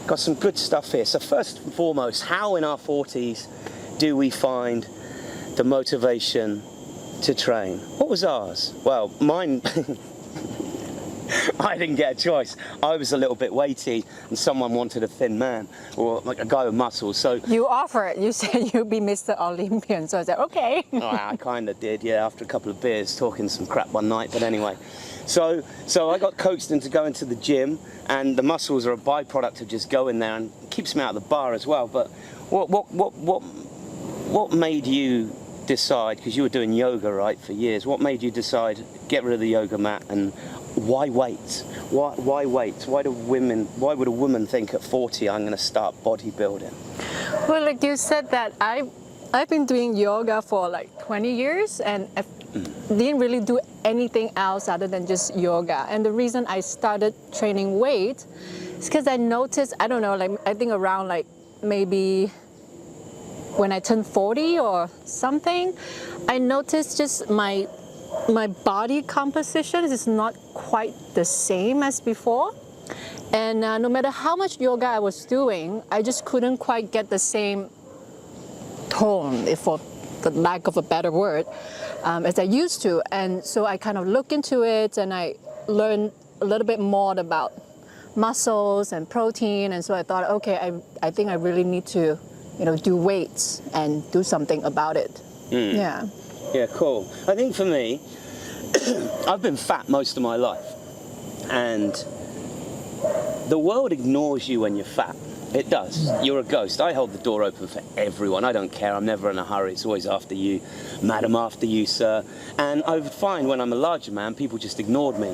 got some good stuff here. So first and foremost, how in our 40s do we find the motivation to train? What was ours? Well, mine, I didn't get a choice. I was a little bit weighty and someone wanted a thin man or like a guy with muscles. So you offered, you said you'd be Mr. Olympian, so I said, okay. I kind of did, yeah, after a couple of beers, talking some crap one night, but anyway. So I got coaxed into going to the gym, and the muscles are a byproduct of just going there, and it keeps me out of the bar as well. But what made you decide, because you were doing yoga, right, for years, what made you decide, get rid of the yoga mat, and why wait? Why wait? Why would a woman think at 40 I'm going to start bodybuilding? Well, like you said that I've been doing yoga for like 20 years and I didn't really do anything else other than just yoga. And the reason I started training weight is because I noticed, I don't know, like I think around like maybe when I turned 40 or something, I noticed just my body composition is not quite the same as before. And no matter how much yoga I was doing, I just couldn't quite get the same tone, if for the lack of a better word, as I used to. And so I kind of looked into it and I learned a little bit more about muscles and protein. And so I thought, okay, I think I really need to, do weights and do something about it. Yeah. Yeah, cool. I think for me, I've been fat most of my life, and the world ignores you when you're fat. It does. You're a ghost. I hold the door open for everyone. I don't care. I'm never in a hurry. It's always after you, madam, after you, sir. And I would find when I'm a larger man, people just ignored me.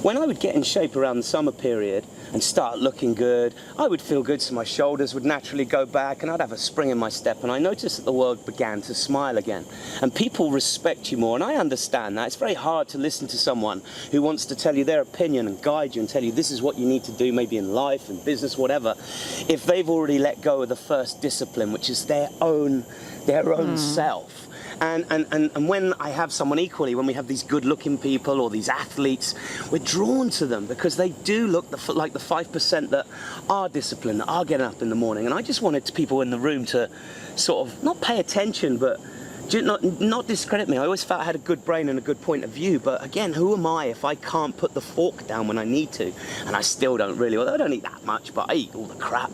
When I would get in shape around the summer period and start looking good, I would feel good, so my shoulders would naturally go back and I'd have a spring in my step, and I noticed that the world began to smile again. And people respect you more, and I understand that. It's very hard to listen to someone who wants to tell you their opinion and guide you and tell you this is what you need to do, maybe in life and business, whatever, if they've already let go of the first discipline, which is their own self. And when I have someone equally, when we have these good-looking people or these athletes, we're drawn to them because they do look like the 5% that are disciplined, that are getting up in the morning. And I just wanted people in the room to sort of not pay attention, but not discredit me. I always felt I had a good brain and a good point of view, but again, who am I if I can't put the fork down when I need to? And I still don't really, although I don't eat that much, but I eat all the crap.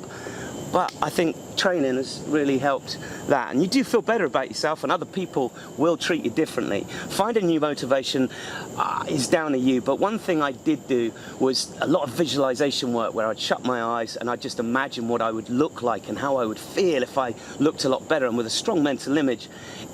But I think training has really helped that. And you do feel better about yourself, and other people will treat you differently. Finding new motivation is down to you. But one thing I did do was a lot of visualization work where I'd shut my eyes and I'd just imagine what I would look like and how I would feel if I looked a lot better. And with a strong mental image,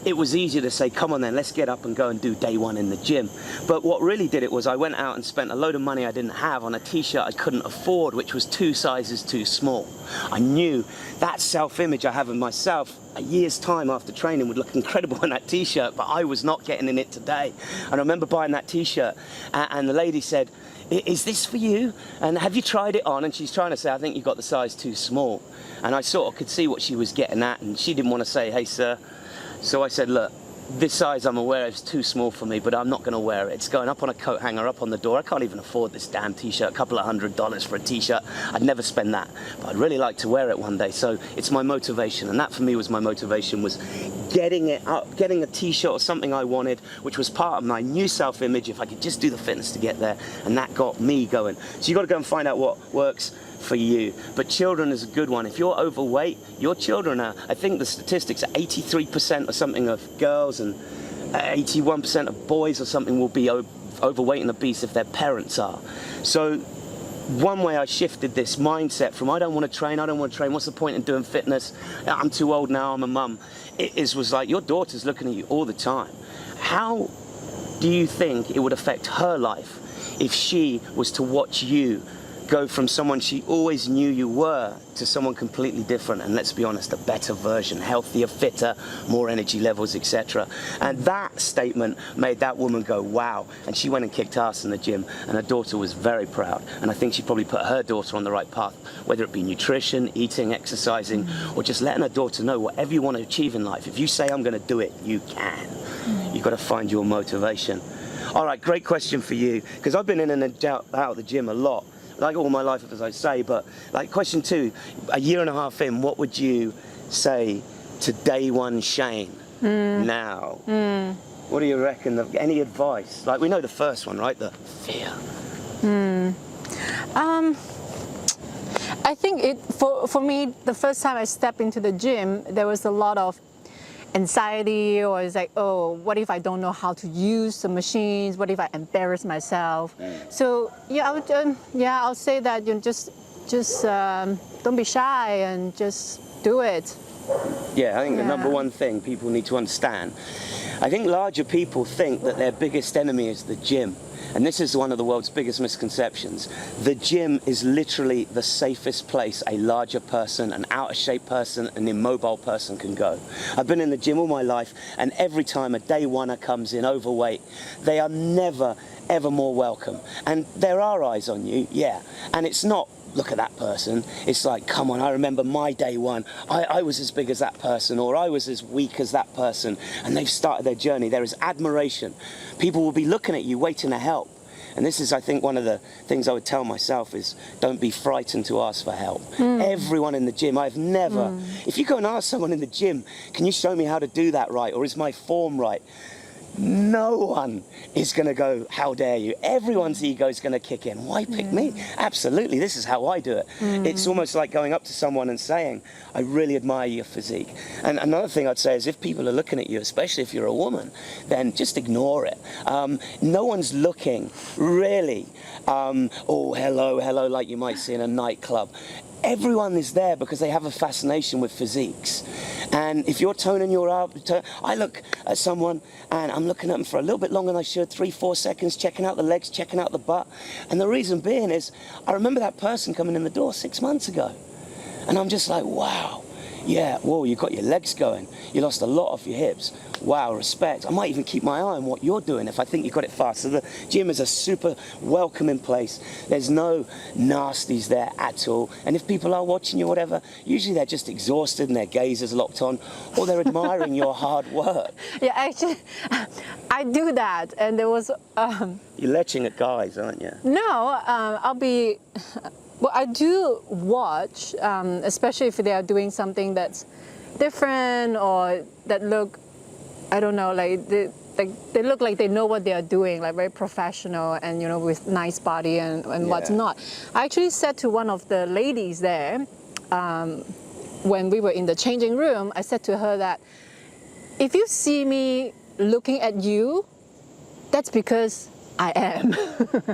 it was easier to say, come on then, let's get up and go and do day one in the gym. But what really did it was I went out and spent a load of money I didn't have on a t-shirt I couldn't afford, which was 2 sizes too small. I knew that self-image I have of myself a year's time after training would look incredible in that t-shirt, but I was not getting in it today. And I remember buying that t-shirt and the lady said, is this for you? And have you tried it on? And she's trying to say, I think you got the size too small. And I sort of could see what she was getting at, and she didn't want to say, hey sir. So I said, look, this size I'm aware is too small for me, but I'm not going to wear it. It's going up on a coat hanger, up on the door. I can't even afford this damn t-shirt, a couple of $100 for a t-shirt. I'd never spend that, but I'd really like to wear it one day. So it's my motivation, and that for me was my motivation, was getting it up, getting a t-shirt or something I wanted, which was part of my new self-image, if I could just do the fitness to get there, and that got me going. So you've got to go and find out what works for you. But children is a good one. If you're overweight, your children are, I think the statistics are 83% or something of girls and 81% of boys or something will be overweight and obese if their parents are. So one way I shifted this mindset from I don't want to train, what's the point in doing fitness, I'm too old now, I'm a mum, was like, your daughter's looking at you all the time. How do you think it would affect her life if she was to watch you go from someone she always knew you were to someone completely different, and let's be honest, a better version, healthier, fitter, more energy levels, etc. And that statement made that woman go, wow. And she went and kicked ass in the gym, and her daughter was very proud. And I think she probably put her daughter on the right path, whether it be nutrition, eating, exercising, or just letting her daughter know whatever you want to achieve in life, if you say I'm going to do it, you can. You've got to find your motivation. All right, great question for you, because I've been in and out of the gym a lot. like all my life, as I say, but like question 2, a year and a half in, what would you say to day one Shane now? What do you reckon? Any advice? Like, we know the first one, right? The fear. I think for me, the first time I stepped into the gym, there was a lot of anxiety, or it's like, oh, what if I don't know how to use the machines? What if I embarrass myself? So yeah, I'll say that just don't be shy and just do it. Yeah, I think the number one thing people need to understand, I think larger people think that their biggest enemy is the gym. And this is one of the world's biggest misconceptions. The gym is literally the safest place a larger person, an out-of-shape person, an immobile person can go. I've been in the gym all my life, and every time a day oneer comes in overweight, they are never, ever more welcome. And there are eyes on you, yeah. And it's not, look at that person. It's like, come on, I remember my day one. I was as big as that person, or I was as weak as that person, and they've started their journey. There is admiration. People will be looking at you, waiting to help. And this is, I think, one of the things I would tell myself is, don't be frightened to ask for help. Everyone in the gym, I've never, if you go and ask someone in the gym, can you show me how to do that right, or is my form right? No one is going to go, how dare you? Everyone's ego is going to kick in. Why pick me? Absolutely, this is how I do it. It's almost like going up to someone and saying, I really admire your physique. And another thing I'd say is, if people are looking at you, especially if you're a woman, then just ignore it. No one's looking, really. Oh, hello, like you might see in a nightclub. Everyone is there because they have a fascination with physiques. And if you're toning your up, I look at someone and I'm looking at them for a little bit longer than I should, 3-4 seconds, checking out the legs, checking out the butt. And the reason being is, I remember that person coming in the door 6 months ago. And I'm just like, wow, yeah, whoa, you got your legs going. You lost a lot off your hips. Wow, respect. I might even keep my eye on what you're doing if I think you got it fast. So the gym is a super welcoming place. There's no nasties there at all. And if people are watching you, whatever, usually they're just exhausted and their gaze is locked on, or they're admiring your hard work. Yeah, actually, I do that. And there was... You're leching at guys, aren't you? No, well, I do watch, especially if they are doing something that's different or that look, I don't know, like they look like they know what they are doing, like very professional and, you know, with nice body and whatnot. I actually said to one of the ladies there, when we were in the changing room, I said to her that if you see me looking at you, that's because I am.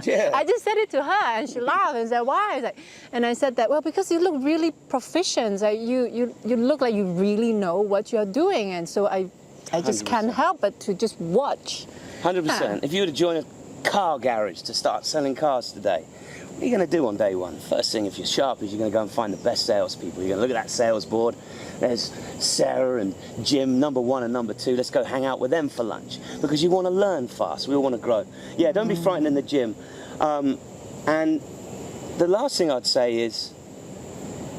Yeah. I just said it to her and she laughed and said, why? And I said that, well, because you look really proficient. Like you look like you really know what you're doing. And so I just 100%. Can't help but to just watch. 100%. If you were to join a car garage to start selling cars today, what are you going to do on day one? First thing, if you're sharp, is you're going to go and find the best salespeople. You're going to look at that sales board. There's Sarah and Jim, number 1 and number 2. Let's go hang out with them for lunch, because you want to learn fast. We all want to grow. Yeah, don't be frightened in the gym. And the last thing I'd say is,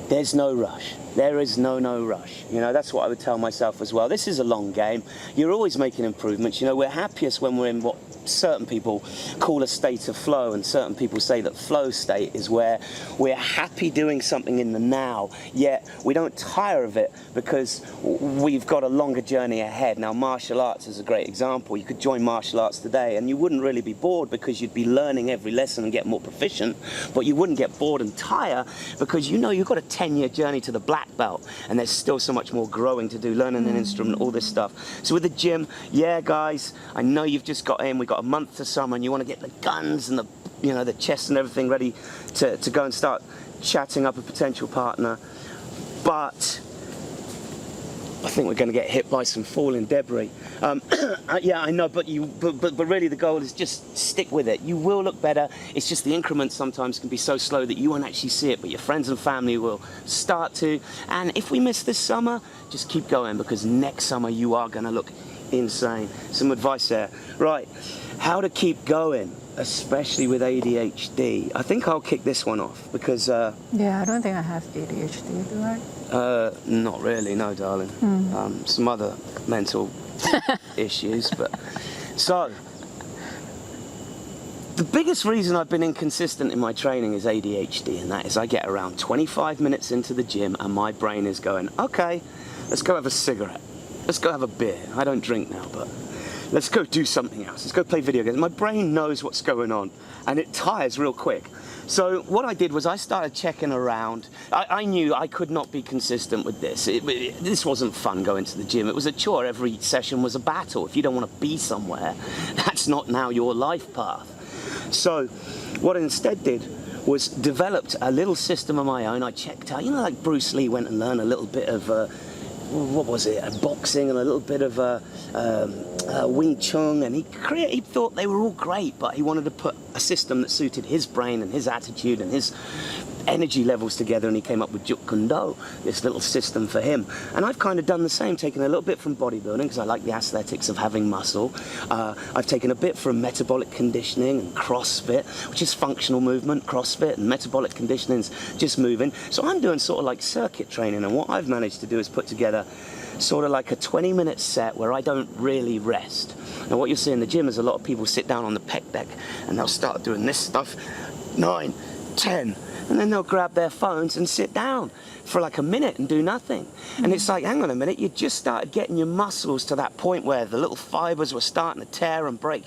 there's no rush. There is no rush. You know, that's what I would tell myself as well. This is a long game. You're always making improvements. You know, we're happiest when we're in what certain people call a state of flow, and certain people say that flow state is where we're happy doing something in the now, yet we don't tire of it because we've got a longer journey ahead. Now, martial arts is a great example. You could join martial arts today and you wouldn't really be bored because you'd be learning every lesson and get more proficient, but you wouldn't get bored and tire because you know you've got a 10-year journey to the black belt and there's still so much more growing to do, learning an instrument, all this stuff. So with the gym, yeah, guys, I know you've just got in, we've got a month to summer and you want to get the guns and the, you know, the chest and everything ready to go and start chatting up a potential partner, but I think we're going to get hit by some falling debris. Yeah, I know, but really the goal is just stick with it. You will look better. It's just the increments sometimes can be so slow that you won't actually see it, but your friends and family will start to. And if we miss this summer, just keep going, because next summer you are going to look insane. Some advice there. Right, how to keep going, especially with ADHD. I think I'll kick this one off because... yeah, I don't think I have ADHD, do I? Not really, no, darling. Some other mental issues, but... So, The biggest reason I've been inconsistent in my training is ADHD, and that is I get around 25 minutes into the gym and my brain is going, okay, let's go have a cigarette. Let's go have a beer. I don't drink now, but let's go do something else. Let's go play video games. My brain knows what's going on, and it tires real quick. So what I did was I started checking around. I knew I could not be consistent with this. This wasn't fun going to the gym. It was a chore. Every session was a battle. If you don't want to be somewhere, that's not now your life path. So what I instead did was developed a little system of my own. I checked out, you know, like Bruce Lee went and learned a little bit of, what was it, boxing and a little bit of Wing Chun, and he thought they were all great, but he wanted to put a system that suited his brain and his attitude and his energy levels together, and he came up with Jeet Kune Do, this little system for him. And I've kind of done the same, taken a little bit from bodybuilding because I like the aesthetics of having muscle. I've taken a bit from metabolic conditioning and CrossFit, which is functional movement. CrossFit and metabolic conditioning is just moving. So I'm doing sort of like circuit training, and what I've managed to do is put together sort of like a 20-minute set where I don't really rest. Now what you'll see in the gym is a lot of people sit down on the pec deck and they'll start doing this stuff, 9, 10, and then they'll grab their phones and sit down for like a minute and do nothing. And it's like, hang on a minute, you just started getting your muscles to that point where the little fibers were starting to tear and break,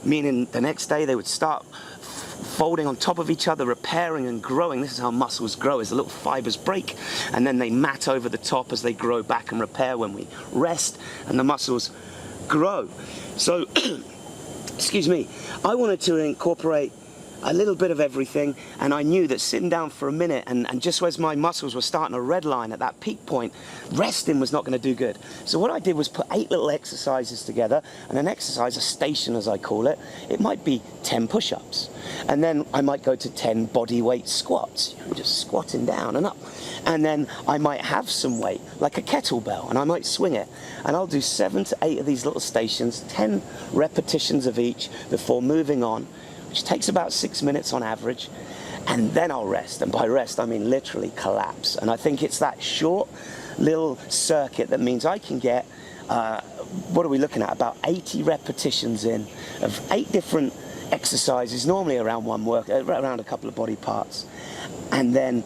meaning the next day they would start folding on top of each other, repairing and growing. This is how muscles grow, as the little fibers break, and then they mat over the top as they grow back and repair when we rest, and the muscles grow. So, excuse me, I wanted to incorporate a little bit of everything, and I knew that sitting down for a minute and just as my muscles were starting to redline at that peak point, resting was not going to do good. So what I did was put 8 little exercises together, and an exercise, a station as I call it, it might be 10 push-ups, and then I might go to 10 body weight squats, you know, just squatting down and up, and then I might have some weight like a kettlebell and I might swing it, and I'll do 7 to 8 of these little stations, 10 repetitions of each before moving on, which takes about 6 minutes on average, and then I'll rest. And by rest, I mean literally collapse. And I think it's that short little circuit that means I can get, what are we looking at, about 80 repetitions in of 8 different exercises, normally around one work, around a couple of body parts. And then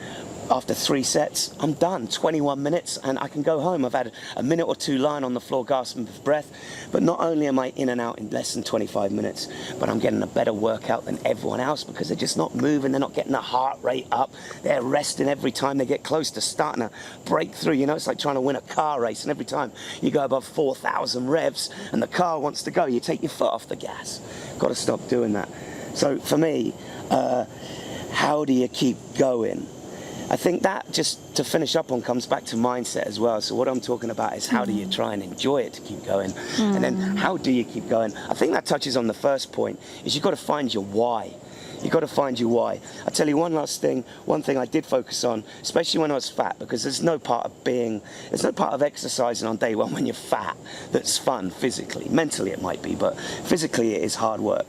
after 3 sets, I'm done. 21 minutes, and I can go home. I've had a minute or 2 lying on the floor gasping for breath, but not only am I in and out in less than 25 minutes, but I'm getting a better workout than everyone else because they're just not moving, they're not getting the heart rate up, they're resting every time they get close to starting a breakthrough. You know, it's like trying to win a car race, and every time you go above 4,000 revs and the car wants to go, you take your foot off the gas. Got to stop doing that. So for me, how do you keep going? I think that, just to finish up on, comes back to mindset as well. So what I'm talking about is how do you try and enjoy it to keep going? And then how do you keep going? I think that touches on the first point, is you've got to find your why. You've got to find your why. I'll tell you one last thing, one thing I did focus on, especially when I was fat, because there's no part of exercising on day one when you're fat that's fun physically. Mentally it might be, but physically it is hard work.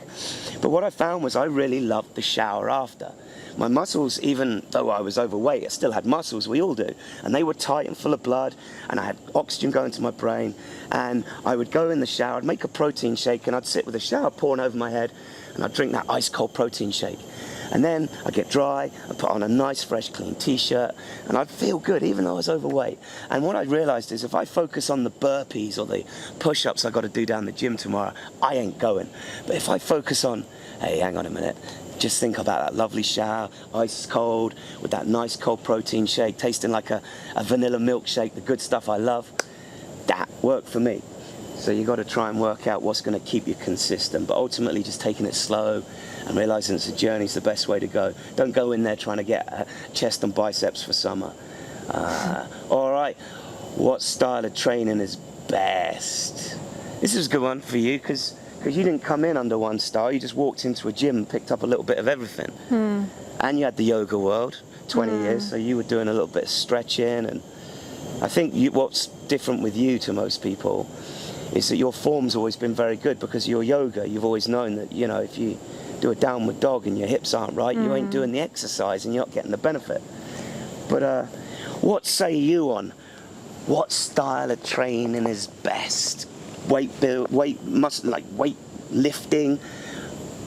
But what I found was I really loved the shower after. My muscles, even though I was overweight, I still had muscles, we all do, and they were tight and full of blood, and I had oxygen going to my brain, and I would go in the shower, I'd make a protein shake, and I'd sit with a shower pouring over my head, and I'd drink that ice cold protein shake. And then I'd get dry, I'd put on a nice fresh clean t-shirt, and I'd feel good even though I was overweight. And what I realized is if I focus on the burpees or the push-ups I got to do down the gym tomorrow, I ain't going. But if I focus on, hey, hang on a minute, just think about that lovely shower, ice cold, with that nice cold protein shake, tasting like a vanilla milkshake, the good stuff I love, that worked for me. So you got to try and work out what's going to keep you consistent, but ultimately just taking it slow and realizing it's a journey is the best way to go. Don't go in there trying to get chest and biceps for summer. All right, what style of training is best? This is a good one for you because you didn't come in under one style. You just walked into a gym and picked up a little bit of everything. And you had the yoga world, 20 years, so you were doing a little bit of stretching. And I think what's different with you to most people is that your form's always been very good because your yoga, you've always known that, you know, if you do a downward dog and your hips aren't right, you ain't doing the exercise and you're not getting the benefit. But what say you on what style of training is best? Weight lifting,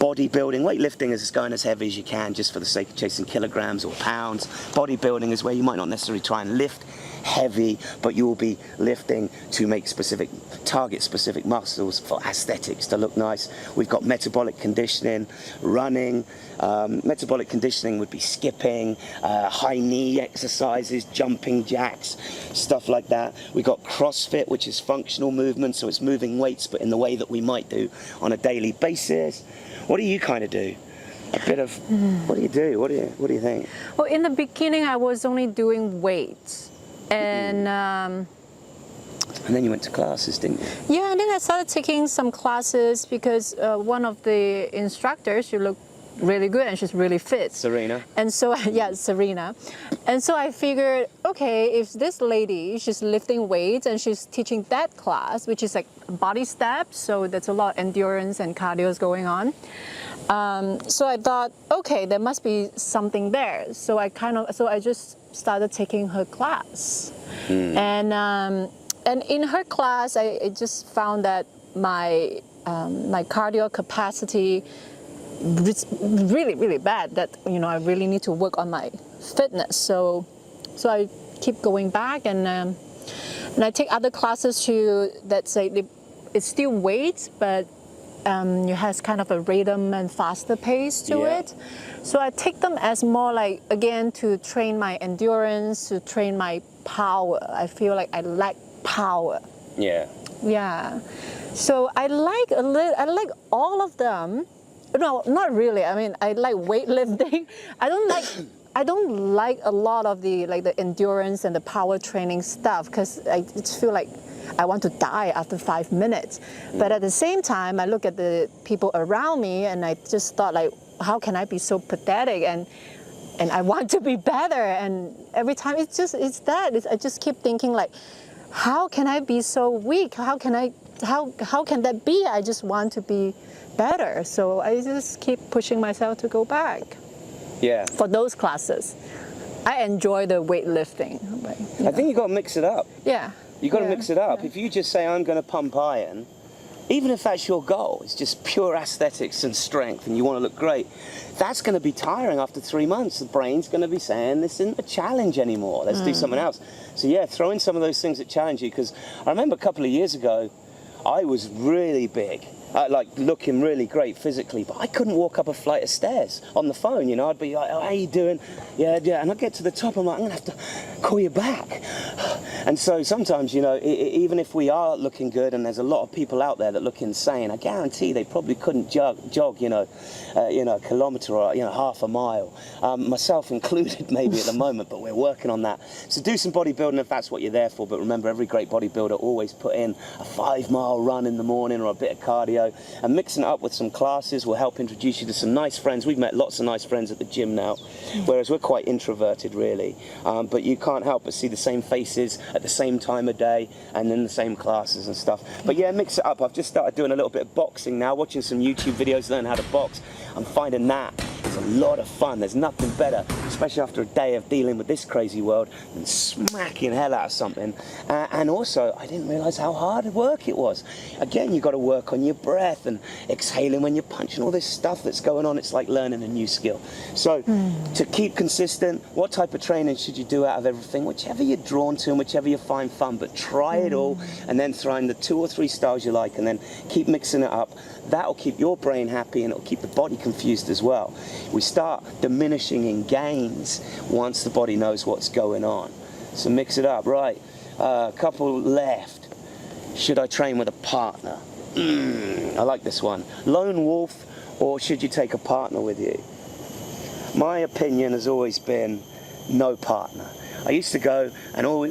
Bodybuilding, weightlifting is going as heavy as you can just for the sake of chasing kilograms or pounds. Bodybuilding is where you might not necessarily try and lift heavy, but you will be lifting to make target specific muscles for aesthetics to look nice. We've got metabolic conditioning, running. Metabolic conditioning would be skipping, high knee exercises, jumping jacks, stuff like that. We've got CrossFit, which is functional movement, so it's moving weights but in the way that we might do on a daily basis. What do you kind of do? A bit of, what do you do? What do you think? Well, in the beginning, I was only doing weights. And then you went to classes, didn't you? yeah, and then I started taking some classes because one of the instructors, she looked really good and she's really fit. Serena. And so, yeah, Serena. And so I figured, okay, if this lady, she's lifting weights and she's teaching that class, which is like body steps, so there's a lot of endurance and cardio going on. So I thought, okay, there must be something there. So I just started taking her class. And in her class, I just found that my cardio capacity is really, really bad, that, I really need to work on my fitness. So I keep going back and I take other classes too that say it's still weights, but it has kind of a rhythm and faster pace to it. So I take them as more like, again, to train my endurance, to train my power. I feel like I lack power. Yeah. Yeah. So I like all of them. No, not really. I mean, I like weightlifting. I don't like a lot of the endurance and the power training stuff, because I just feel like I want to die after 5 minutes. But at the same time, I look at the people around me and I just thought, like, how can I be so pathetic and I want to be better? And every time I just keep thinking, like, how can I be so weak? How can that be? I just want to be better. So I just keep pushing myself to go back. Yeah. For those classes. I enjoy the weightlifting. But, I think you got to mix it up. Yeah. You got to mix it up. If you just say, I'm going to pump iron, even if that's your goal, it's just pure aesthetics and strength and you want to look great, that's going to be tiring after 3 months. The brain's going to be saying, this isn't a challenge anymore. Let's do something else. So yeah, throw in some of those things that challenge you, because I remember a couple of years ago, I was really big. Like looking really great physically, but I couldn't walk up a flight of stairs on the phone. I'd be like, oh, how you doing? Yeah, and I'd get to the top, I'm like, I'm gonna have to call you back. And so sometimes, even if we are looking good, and there's a lot of people out there that look insane, I guarantee they probably couldn't jog, a kilometre or half a mile. Myself included, maybe at the moment, but we're working on that. So do some bodybuilding if that's what you're there for. But remember, every great bodybuilder always put in a 5-mile run in the morning or a bit of cardio. And mixing it up with some classes will help introduce you to some nice friends. We've met lots of nice friends at the gym now, whereas we're quite introverted, really. But you can't help but see the same faces at the same time of day and in the same classes and stuff. But yeah, mix it up. I've just started doing a little bit of boxing now, watching some YouTube videos, learn how to box. I'm finding that it's a lot of fun. There's nothing better, especially after a day of dealing with this crazy world, than smacking hell out of something. And also, I didn't realise how hard work it was. Again, you've got to work on your breath and exhaling when you're punching, all this stuff that's going on. It's like learning a new skill. So to keep consistent, what type of training should you do out of everything? Whichever you're drawn to and whichever you find fun, but try it all and then throw in the 2 or 3 styles you like and then keep mixing it up. That'll keep your brain happy and it'll keep the body confused as well. We start diminishing in gains once the body knows what's going on. So mix it up. Right, a couple left. Should I train with a partner? I like this one. Lone wolf, or should you take a partner with you? My opinion has always been no partner. I used to go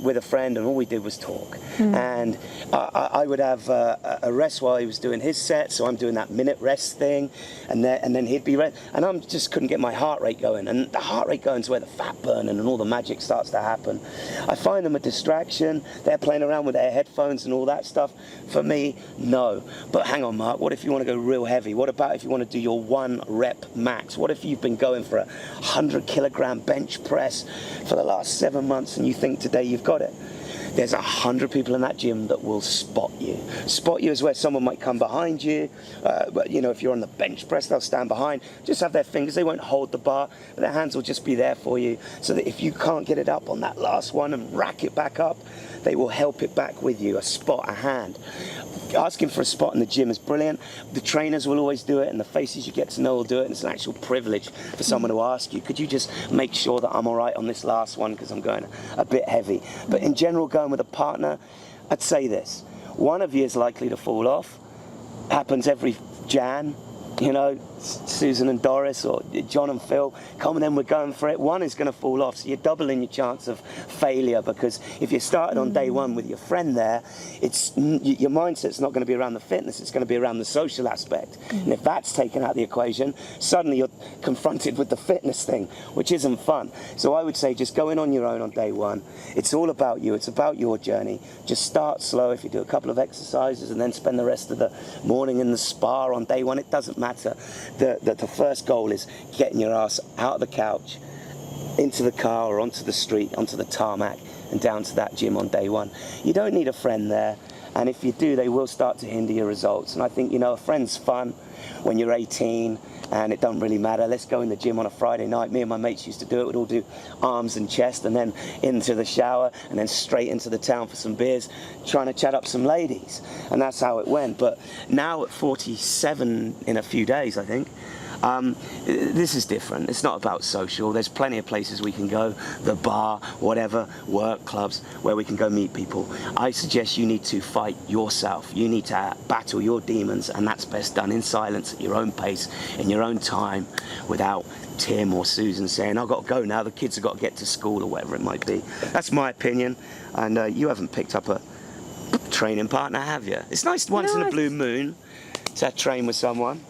with a friend and all we did was talk. And I would have a rest while he was doing his set, so I'm doing that minute rest thing, and then he'd be ready, and I just couldn't get my heart rate going. And the heart rate going is where the fat burning and all the magic starts to happen. I find them a distraction. They're playing around with their headphones and all that stuff. For me, no. But hang on, Mark, what if you want to go real heavy? What about if you want to do your 1 rep max? What if you've been going for a 100 kilogram bench press for the last 7 months and you think today you've got it? there's 100 people in that gym that will spot you. Spot you is where someone might come behind you. But you know, if you're on the bench press, they'll stand behind. Just have their fingers. They won't hold the bar, but their hands will just be there for you, so that if you can't get it up on that last one and rack it back up, they will help it back with you. A spot, a hand. Asking for a spot in the gym is brilliant. The trainers will always do it, and the faces you get to know will do it, and it's an actual privilege for someone to ask you, could you just make sure that I'm all right on this last one because I'm going a bit heavy. But in general, going with a partner, I'd say this: one of you is likely to fall off. Happens every Jan. You know, Susan and Doris, or John and Phil, come and then we're going for it. One is going to fall off, so you're doubling your chance of failure, because if you started on day one with your friend there, your mindset's not going to be around the fitness, it's going to be around the social aspect. And if that's taken out of the equation, suddenly you're confronted with the fitness thing, which isn't fun. So I would say just go in on your own on day one. It's all about you, it's about your journey. Just start slow. If you do a couple of exercises and then spend the rest of the morning in the spa on day one, it doesn't matter. The first goal is getting your ass out of the couch, into the car or onto the street, onto the tarmac, and down to that gym on day one. You don't need a friend there, and if you do, they will start to hinder your results. And I think, you know, a friend's fun when you're 18, and it don't really matter. Let's go in the gym on a Friday night. Me and my mates used to do it. We'd all do arms and chest, and then into the shower, and then straight into the town for some beers, trying to chat up some ladies. And that's how it went. But now at 47 in a few days, I think, this is different. It's not about social. There's plenty of places we can go, the bar, whatever, work clubs, where we can go meet people. I suggest you need to fight yourself. You need to battle your demons, and that's best done in silence, at your own pace, in your own time, without Tim or Susan saying, I've got to go now, the kids have got to get to school, or whatever it might be. That's my opinion, and you haven't picked up a training partner, have you? It's nice once in a blue moon to train with someone.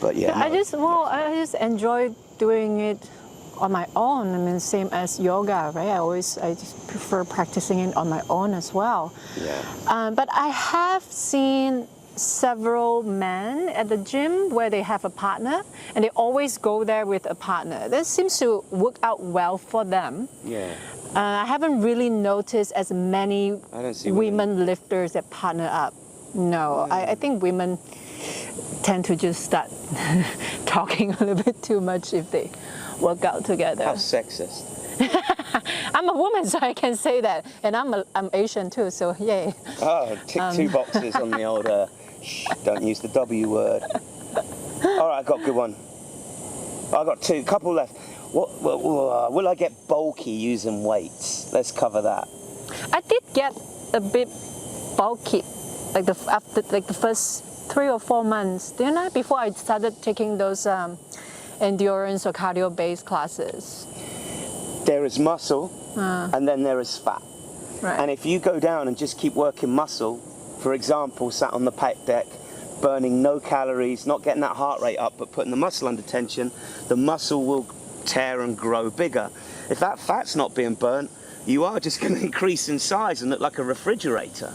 But yeah, I just enjoy doing it on my own. I mean, same as yoga, right? I just prefer practicing it on my own as well. Yeah. But I have seen several men at the gym where they have a partner, and they always go there with a partner. That seems to work out well for them. Yeah. I haven't really noticed as many women lifters that partner up. No, I think women tend to just start talking a little bit too much if they work out together. How sexist. I'm a woman, so I can say that, and I'm Asian too, so yay. Oh, tick 2 boxes on the old, don't use the W word. All right, I got a good one. I got two, couple left. Will I get bulky using weights? Let's cover that. I did get a bit bulky, like the first 3 or 4 months, didn't I? Before I started taking those endurance or cardio-based classes. There is muscle, and then there is fat. Right. And if you go down and just keep working muscle, for example, sat on the pack deck, burning no calories, not getting that heart rate up, but putting the muscle under tension, the muscle will tear and grow bigger. If that fat's not being burnt, you are just going to increase in size and look like a refrigerator.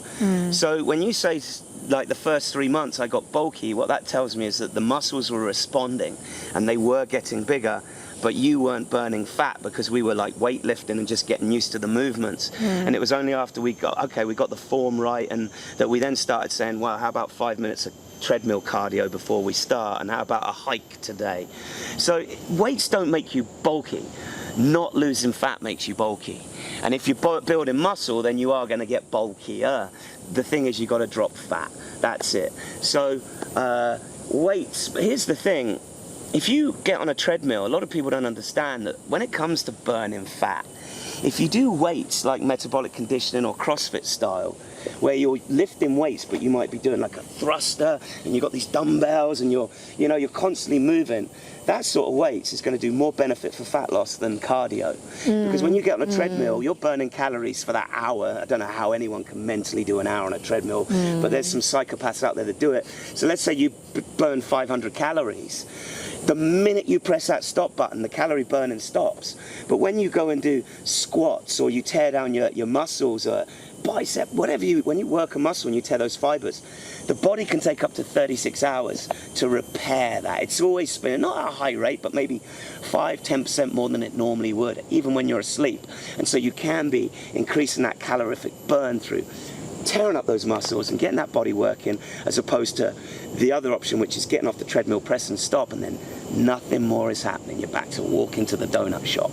So when you say, like, the first 3 months I got bulky, what that tells me is that the muscles were responding and they were getting bigger, but you weren't burning fat because we were like weightlifting and just getting used to the movements. And it was only after we got the form right, and that we then started saying, well, how about 5 minutes of treadmill cardio before we start, and how about a hike today? So weights don't make you bulky. Not losing fat makes you bulky. And if you're building muscle, then you are going to get bulkier. The thing is, you got to drop fat. That's it. So weights, but here's the thing. If you get on a treadmill, a lot of people don't understand that when it comes to burning fat, if you do weights like metabolic conditioning or CrossFit style, where you're lifting weights, but you might be doing like a thruster, and you've got these dumbbells, and you're constantly moving, that sort of weights is going to do more benefit for fat loss than cardio. Because when you get on a treadmill, you're burning calories for that hour. I don't know how anyone can mentally do an hour on a treadmill, but there's some psychopaths out there that do it. So let's say you burn 500 calories. The minute you press that stop button, the calorie burning stops. But when you go and do squats, or you tear down your muscles, or bicep, when you work a muscle and you tear those fibers, the body can take up to 36 hours to repair that. It's always spinning, not at a high rate, but maybe 5-10% more than it normally would, even when you're asleep. And so you can be increasing that calorific burn through tearing up those muscles and getting that body working, as opposed to the other option, which is getting off the treadmill, press and stop, and then nothing more is happening. You're back to walking to the donut shop.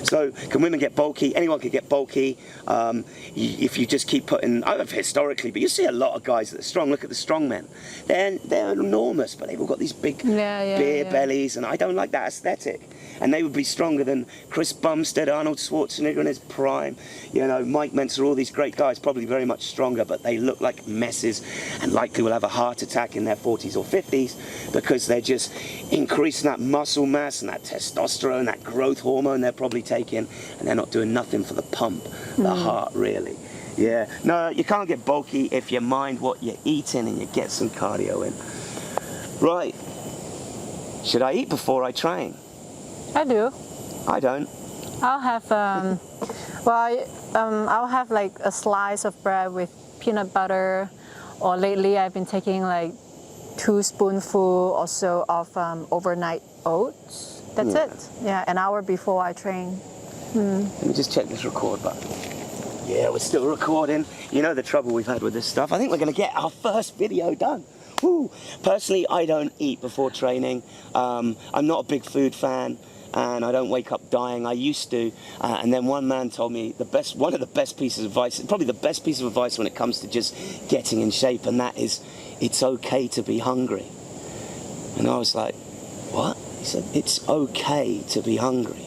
So can women get bulky? Anyone can get bulky if you just keep putting, historically, but you see a lot of guys that are strong. Look at the strong men. They're enormous, but they've all got these big beer bellies, and I don't like that aesthetic. And they would be stronger than Chris Bumstead, Arnold Schwarzenegger in his prime, you know, Mike Mentzer, all these great guys, probably very much stronger, but they look like messes and likely will have a heart attack in their 40s or 50s because they're just increasing that muscle mass and that testosterone, that growth hormone they're probably taking, and they're not doing nothing for the pump, the heart, really. Yeah, no, you can't get bulky if you mind what you're eating and you get some cardio in. Right, should I eat before I train? I do. I don't. I'll have, I'll have like a slice of bread with peanut butter, or lately I've been taking like 2 spoonfuls or so of overnight oats. That's it. Yeah, an hour before I train. Let me just check this record button. Yeah, we're still recording. You know the trouble we've had with this stuff. I think we're going to get our first video done. Woo. Personally, I don't eat before training. I'm not a big food fan. And I don't wake up dying. I used to, and then one man told me one of the best pieces of advice, probably the best piece of advice when it comes to just getting in shape, and that is, it's okay to be hungry. And I was like, what? He said, it's okay to be hungry.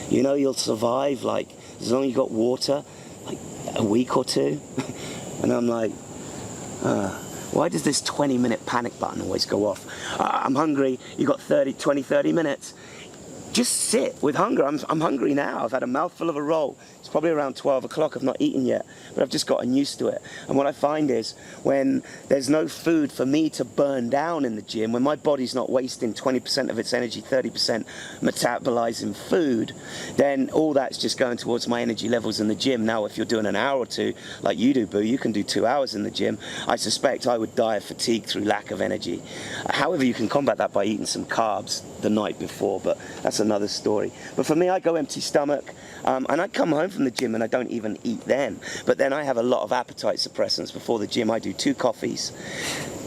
You know, you'll survive, like, as long as you got water, like a week or two. And I'm like, why does this 20-minute panic button always go off? I'm hungry, you got 20, 30 minutes. Just sit with hunger. I'm hungry now. I've had a mouthful of a roll. It's probably around 12 o'clock. I've not eaten yet, but I've just gotten used to it. And what I find is when there's no food for me to burn down in the gym, when my body's not wasting 20% of its energy, 30% metabolizing food, then all that's just going towards my energy levels in the gym. Now, if you're doing an hour or two, like you do, Boo, you can do 2 hours in the gym. I suspect I would die of fatigue through lack of energy. However, you can combat that by eating some carbs the night before, but that's another story. But for me, I go empty stomach, and I come home from the gym and I don't even eat then. But then I have a lot of appetite suppressants before the gym. I do 2 coffees,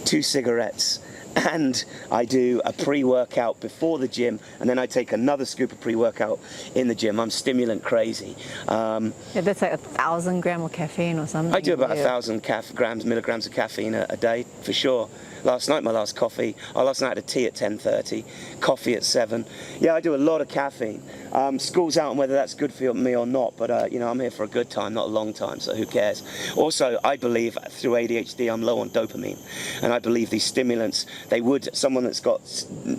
2 cigarettes, and I do a pre-workout before the gym, and then I take another scoop of pre-workout in the gym. I'm stimulant crazy. Yeah, that's like 1,000 grams of caffeine or something. I do about 1,000 milligrams of caffeine a day, for sure. Last night, my last coffee. Last night I had a tea at 10:30, coffee at 7. Yeah, I do a lot of caffeine. School's out on whether that's good for me or not, but you know, I'm here for a good time, not a long time, so who cares? Also, I believe through ADHD I'm low on dopamine, and I believe these stimulants, someone that's got,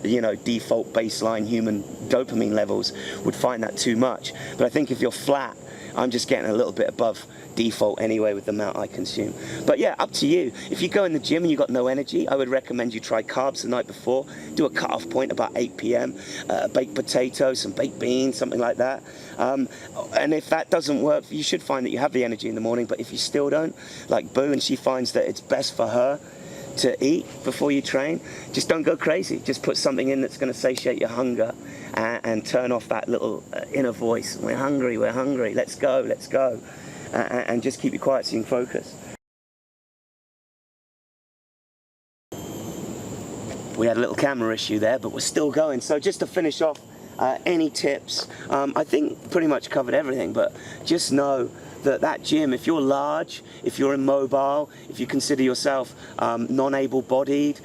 you know, default baseline human dopamine levels would find that too much. But I think if you're flat, I'm just getting a little bit above default anyway with the amount I consume. But yeah, up to you. If you go in the gym and you've got no energy, I would recommend you try carbs the night before. Do a cut-off point about 8 p.m. Baked potatoes, some baked beans, something like that. And if that doesn't work, you should find that you have the energy in the morning. But if you still don't, like Boo, and she finds that it's best for her to eat before you train, just don't go crazy. Just put something in that's going to satiate your hunger and turn off that little inner voice. We're hungry, let's go, let's go. And just keep it quiet so you can focus. We had a little camera issue there, but we're still going. So just to finish off, any tips? I think pretty much covered everything, but just know that gym, if you're large, if you're immobile, if you consider yourself non-able-bodied,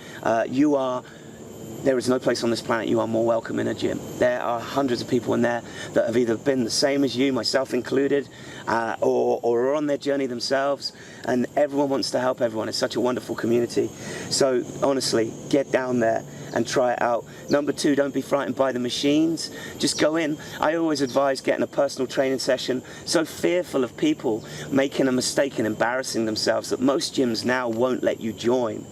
there is no place on this planet you are more welcome in a gym. There are hundreds of people in there that have either been the same as you, myself included, or are on their journey themselves, and everyone wants to help everyone. It's such a wonderful community. So honestly, get down there and try it out. Number 2, don't be frightened by the machines. Just go in. I always advise getting a personal training session. So fearful of people making a mistake and embarrassing themselves that most gyms now won't let you join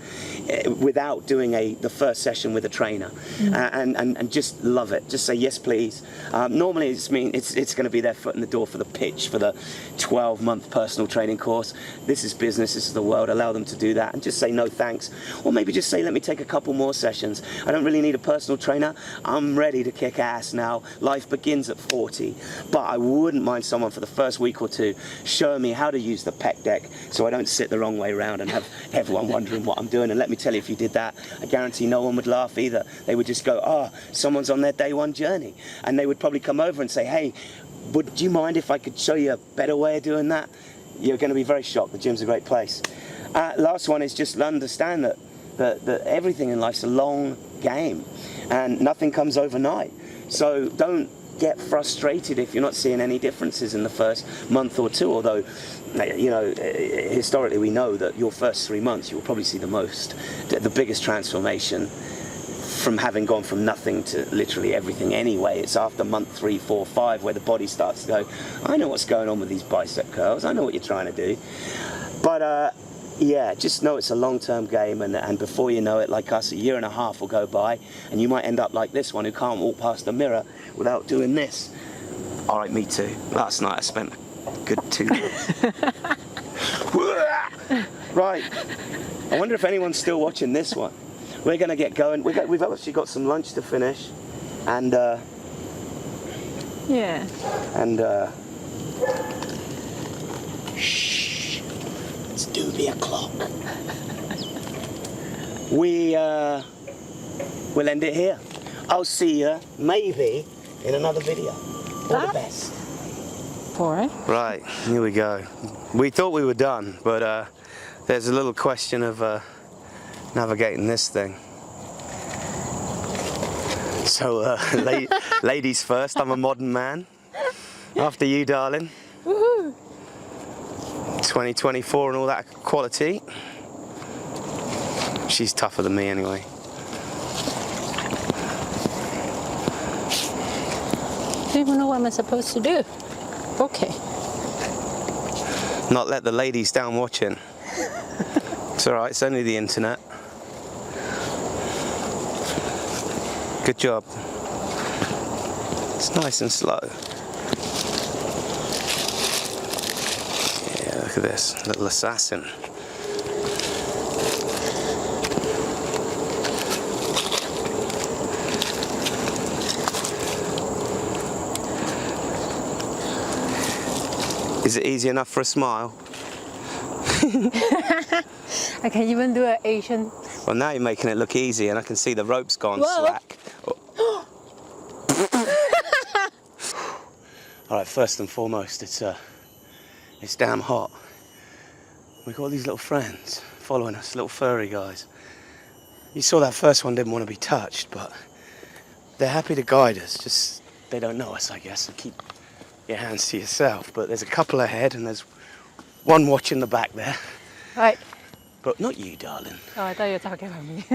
without doing the first session with a trainer. And just love it. Just say yes please. Normally it's going to be their foot in the door for the pitch for the 12-month personal training course. This is business, this is the world. Allow them to do that and just say no thanks, or maybe just say let me take a couple more sessions. I don't really need a personal trainer. I'm ready to kick ass now. Life begins at 40, but I wouldn't mind someone for the first week or two showing me how to use the pec deck so I don't sit the wrong way around and have everyone wondering what I'm doing. And let me tell you, if you did that, I guarantee no one would laugh either. They would just go, oh, someone's on their day one journey, and they would probably come over and say, hey, would you mind if I could show you a better way of doing that? You're going to be very shocked. The gym's a great place. Last one is just understand that everything in life's a long game and nothing comes overnight. So don't get frustrated if you're not seeing any differences in the first month or two, although, you know, historically we know that your first 3 months you'll probably see the biggest transformation from having gone from nothing to literally everything anyway. It's after month 3, 4, 5 where the body starts to go, I know what's going on with these bicep curls, I know what you're trying to do. But yeah, just know it's a long-term game, and before you know it, like us, 1.5 years will go by and you might end up like this one who can't walk past the mirror without doing this. All right, me too. Last night I spent a good 2 minutes. Right, I wonder if anyone's still watching this one. We're going to get going. We've actually got some lunch to finish, and yeah. And shh, it's doobie o'clock. We'll end it here. I'll see you maybe in another video. All the best. Boring. Right, here we go. We thought we were done, but there's a little question of navigating this thing. So, ladies first. I'm a modern man. After you, darling. Woohoo! 2024 and all that quality. She's tougher than me anyway. I don't even know what I'm supposed to do. Okay. Not let the ladies down watching. It's alright, it's only the internet. Good job. It's nice and slow. Yeah, look at this, little assassin. Is it easy enough for a smile? I can even do an Asian. Well, now you're making it look easy, and I can see the rope's gone slack. Oh. All right, first and foremost, it's damn hot. We've got all these little friends following us, little furry guys. You saw that first one didn't want to be touched, but they're happy to guide us. Just they don't know us, I guess, and keep your hands to yourself. But there's a couple ahead, and there's one watching the back there. Right. But not you, darling. Oh, I thought you were talking about me.